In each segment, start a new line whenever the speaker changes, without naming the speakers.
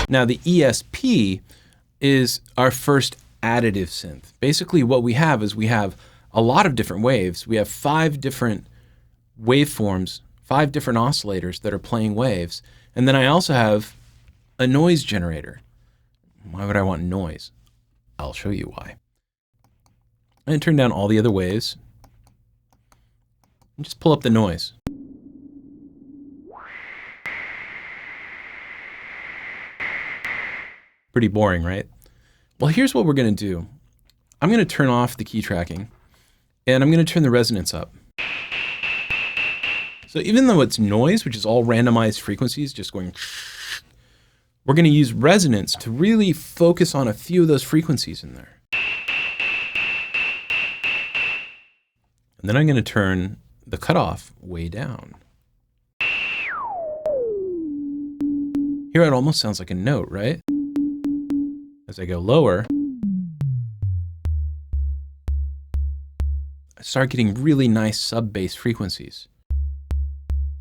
Now the ESP is our first additive synth. Basically what we have is we have a lot of different waves. We have 5 different waveforms, 5 different oscillators that are playing waves. And then I also have a noise generator. Why would I want noise? I'll show you why. I'm going to turn down all the other waves and just pull up the noise. Pretty boring, right? Well, here's what we're going to do. I'm going to turn off the key tracking and I'm going to turn the resonance up. So even though it's noise, which is all randomized frequencies just going, we're going to use resonance to really focus on a few of those frequencies in there. And then I'm going to turn the cutoff way down. Here it almost sounds like a note, right? As I go lower, I start getting really nice sub-bass frequencies.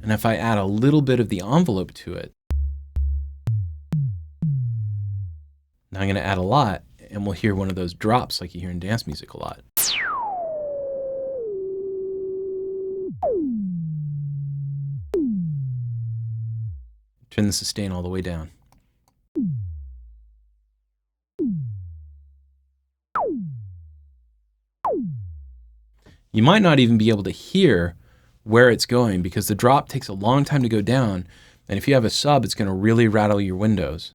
And if I add a little bit of the envelope to it, now I'm going to add a lot, and we'll hear one of those drops like you hear in dance music a lot. Turn the sustain all the way down. You might not even be able to hear where it's going because the drop takes a long time to go down, and if you have a sub, it's going to really rattle your windows.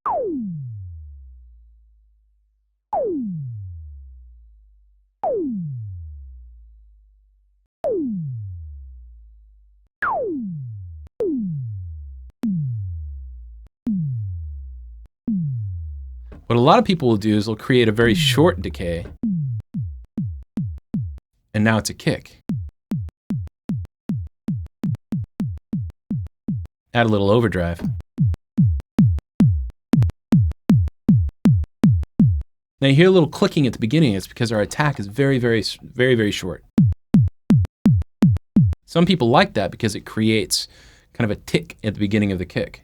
What a lot of people will do is they'll create a very short decay, and now it's a kick. Add a little overdrive. Now you hear a little clicking at the beginning. It's because our attack is very short. Some people like that because it creates kind of a tick at the beginning of the kick.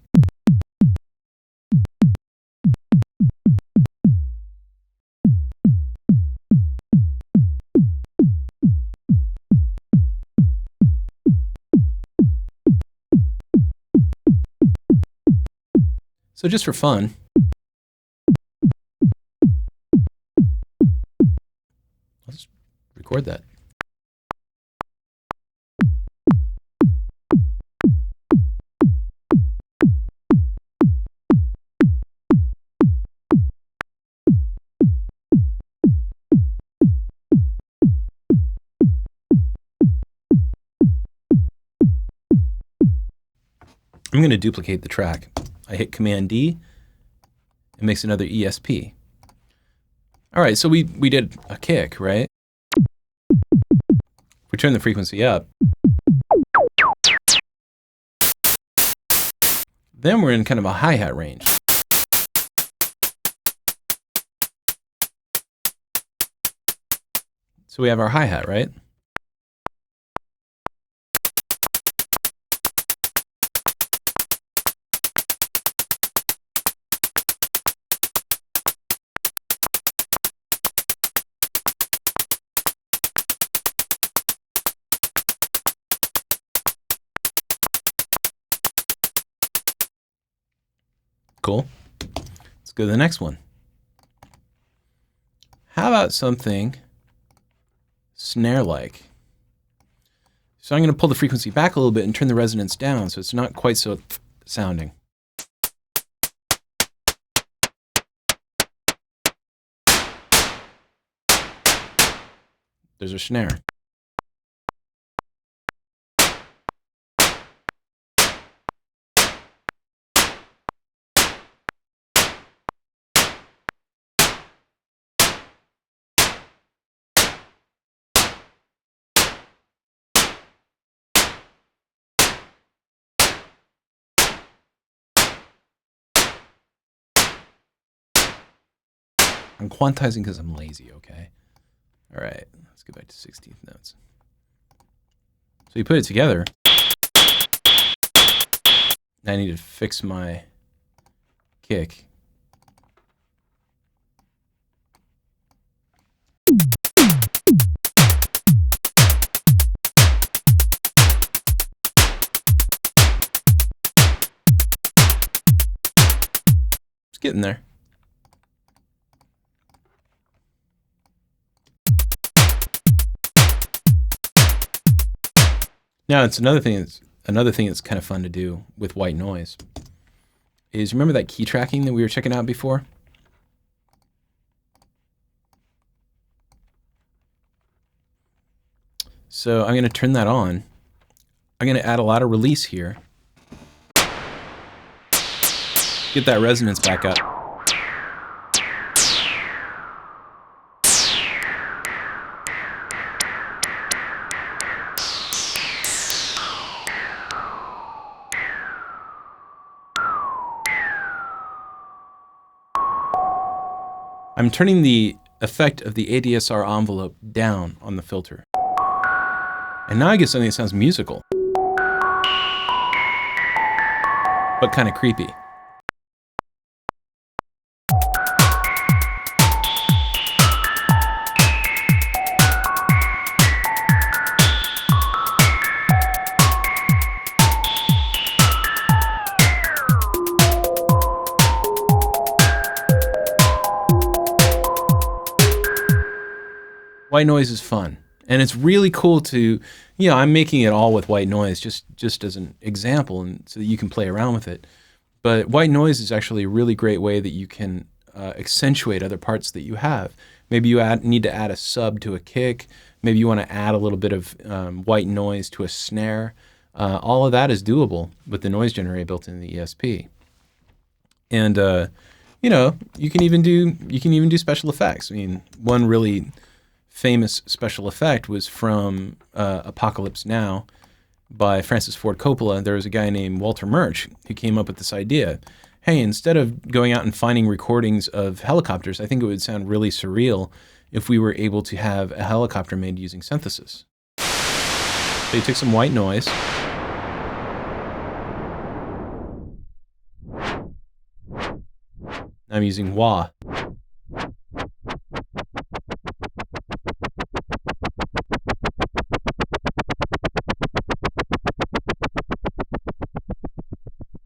So just for fun, I'll just record that. I'm going to duplicate the track. I hit Command D, it makes another ESP. All right, so we did a kick, right? If we turn the frequency up, then we're in kind of a hi-hat range. So we have our hi-hat, right? Cool. Let's go to the next one. How about something snare-like? So I'm going to pull the frequency back a little bit and turn the resonance down so it's not quite so sounding. There's our snare. I'm quantizing because I'm lazy, okay? All right, let's go back to 16th notes. So you put it together. I need to fix my kick. It's getting there. Now it's another thing that's kind of fun to do with white noise is, remember that key tracking that we were checking out before? So I'm going to turn that on. I'm going to add a lot of release here. Get that resonance back up. I'm turning the effect of the ADSR envelope down on the filter. And now I get something that sounds musical, but kind of creepy. White noise is fun, and it's really cool to, I'm making it all with white noise just as an example, and so that you can play around with it. But white noise is actually a really great way that you can accentuate other parts that you have. Maybe you need to add a sub to a kick. Maybe you want to add a little bit of white noise to a snare. All of that is doable with the noise generator built in the ESP. And you can even do special effects. I mean, one really famous special effect was from Apocalypse Now by Francis Ford Coppola. There was a guy named Walter Murch who came up with this idea. Hey, instead of going out and finding recordings of helicopters, I think it would sound really surreal if we were able to have a helicopter made using synthesis. So he took some white noise. I'm using wah.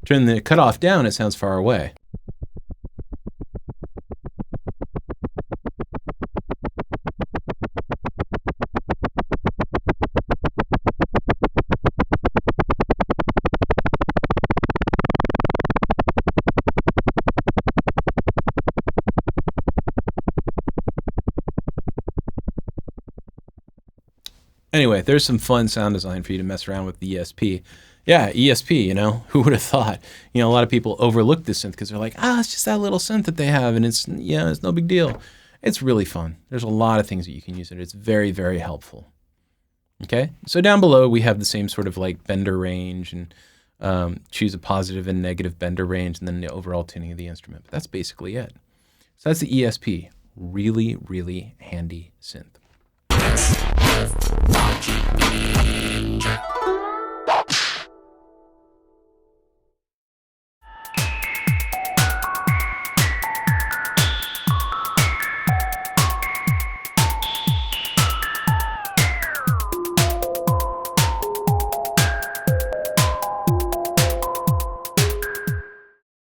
Turn the cutoff down, it sounds far away. Anyway, there's some fun sound design for you to mess around with the ESP. Yeah, ESP, who would have thought? A lot of people overlook this synth because they're like, it's just that little synth that they have, and it's no big deal. It's really fun. There's a lot of things that you can use it. It's very, very helpful. Okay, so down below we have the same sort of like bender range, and choose a positive and negative bender range, and then the overall tuning of the instrument. But that's basically it. So that's the ESP. Really, really handy synth. SFLogicNinja.